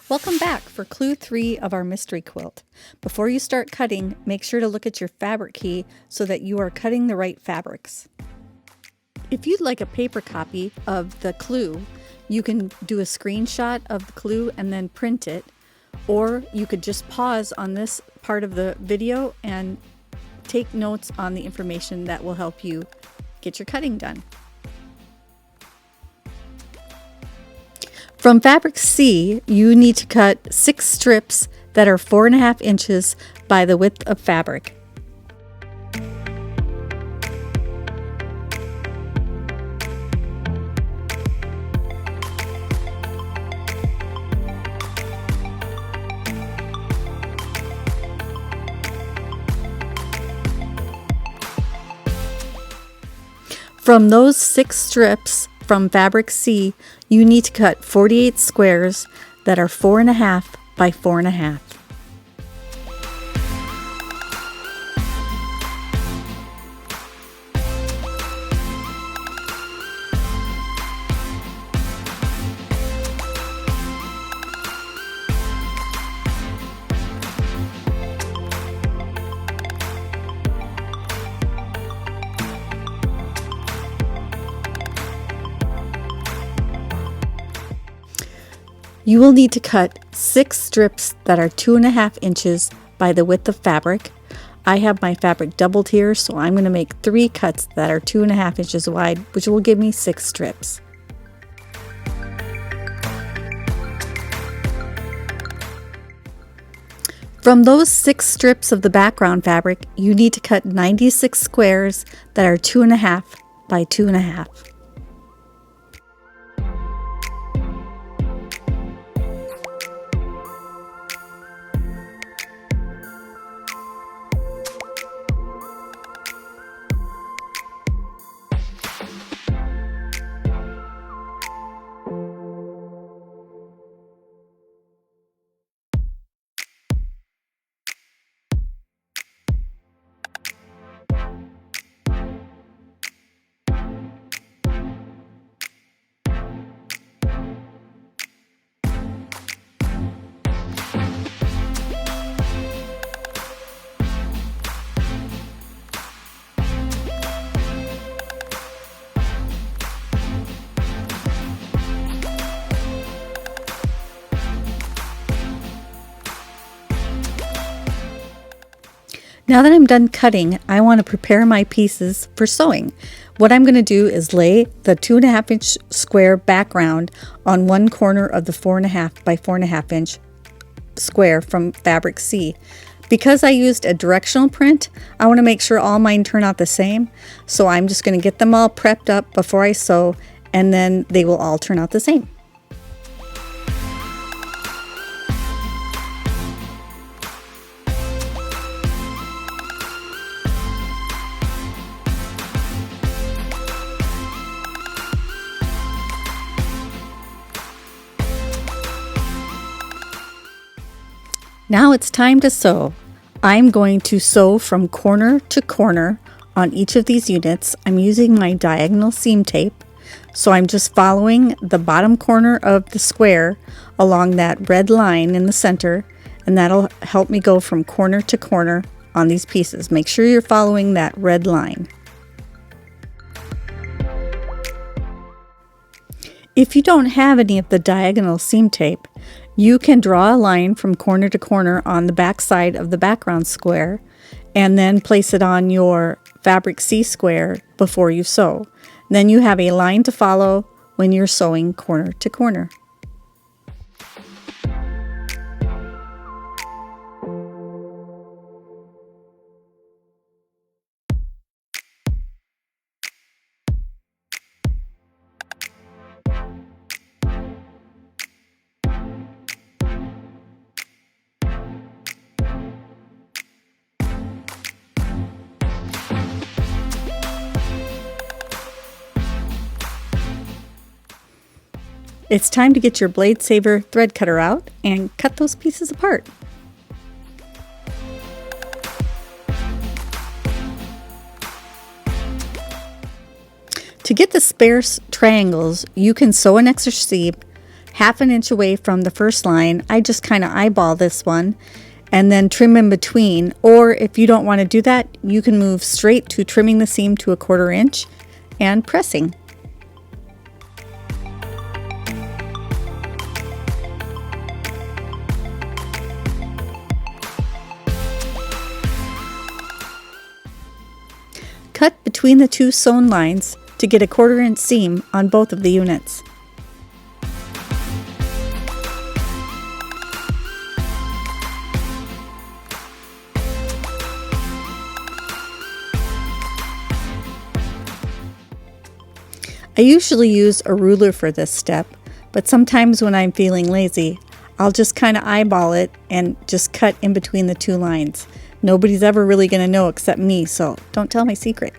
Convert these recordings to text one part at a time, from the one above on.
Welcome back for clue 3 of our mystery quilt. Before you start cutting, make sure to look at your fabric key so that you are cutting the right fabrics. If you'd like a paper copy of the clue, you can do a screenshot of the clue and then print it, or you could just pause on this part of the video and take notes on the information that will help you get your cutting done. From fabric C, you need to cut 6 strips that are 4.5 inches by the width of fabric. From those 6 strips from fabric C, you need to cut 48 squares that are 4.5 by 4.5. You will need to cut 6 strips that are 2.5 inches by the width of fabric. I have my fabric doubled here, so I'm going to make 3 cuts that are 2.5 inches wide, which will give me 6 strips. From those 6 strips of the background fabric, you need to cut 96 squares that are 2.5 by 2.5. Now that I'm done cutting, I want to prepare my pieces for sewing. What I'm going to do is lay the 2.5 inch square background on one corner of the 4.5 by 4.5 inch square from fabric C. Because I used a directional print, I want to make sure all mine turn out the same. So I'm just going to get them all prepped up before I sew, and then they will all turn out the same. Now it's time to sew. I'm going to sew from corner to corner on each of these units. I'm using my diagonal seam tape, so I'm just following the bottom corner of the square along that red line in the center, and that'll help me go from corner to corner on these pieces. Make sure you're following that red line. If you don't have any of the diagonal seam tape, you can draw a line from corner to corner on the back side of the background square and then place it on your fabric C square before you sew. Then you have a line to follow when you're sewing corner to corner. It's time to get your blade saver thread cutter out and cut those pieces apart. To get the spare triangles, you can sew an extra seam half an inch away from the first line, I just kind of eyeball this one and then trim in between. Or if you don't want to do that, you can move straight to trimming the seam to 1/4 inch and pressing. Cut between the two sewn lines to get a 1/4 inch seam on both of the units. I usually use a ruler for this step, but sometimes when I'm feeling lazy, I'll just kind of eyeball it and just cut in between the two lines. Nobody's ever really going to know except me, so don't tell my secret.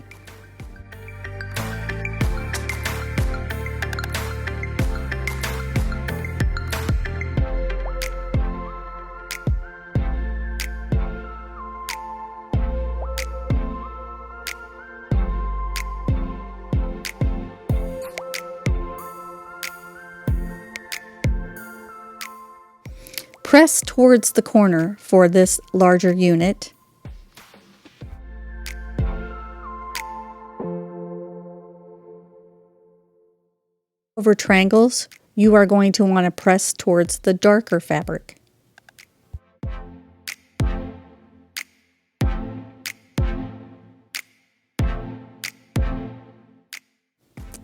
Press towards the corner for this larger unit. Over triangles, you are going to want to press towards the darker fabric.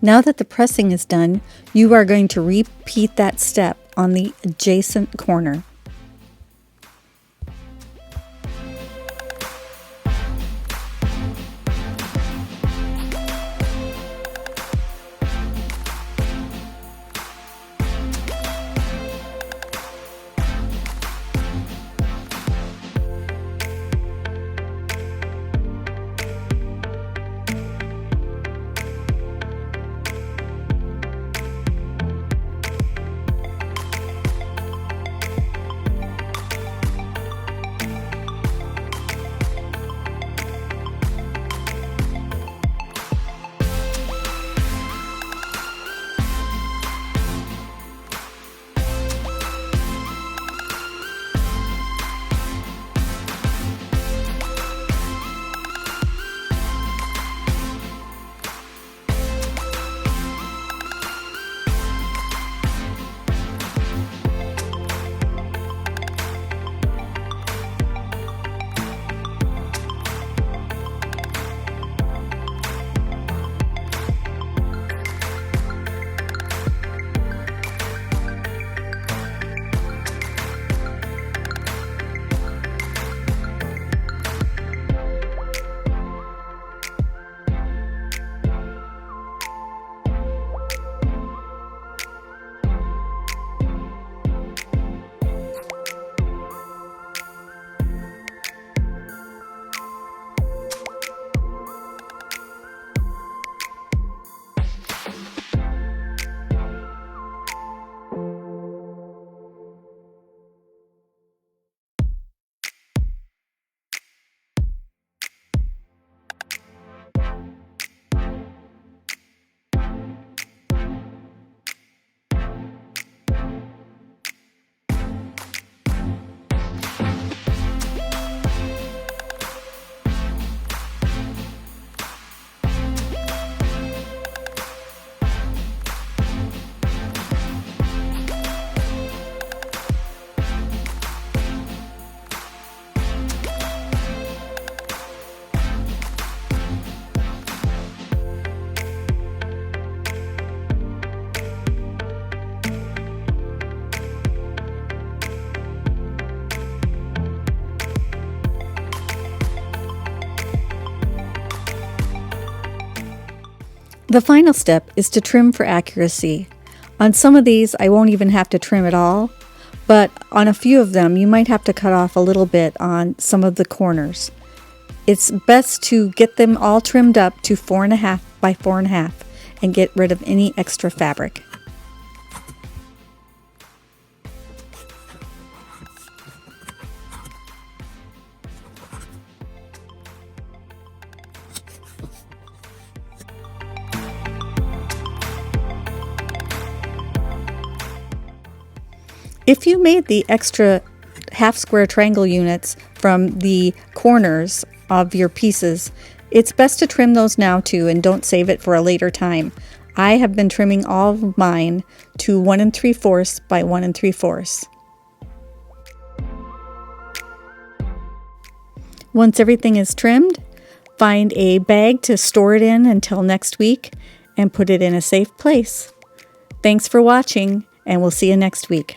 Now that the pressing is done, you are going to repeat that step on the adjacent corner. The final step is to trim for accuracy. On some of these, I won't even have to trim at all, but on a few of them, you might have to cut off a little bit on some of the corners. It's best to get them all trimmed up to 4.5 by 4.5 and get rid of any extra fabric. If you made the extra half square triangle units from the corners of your pieces, it's best to trim those now too and don't save it for a later time. I have been trimming all of mine to 1 3/4 by 1 3/4. Once everything is trimmed, find a bag to store it in until next week and put it in a safe place. Thanks for watching, and we'll see you next week.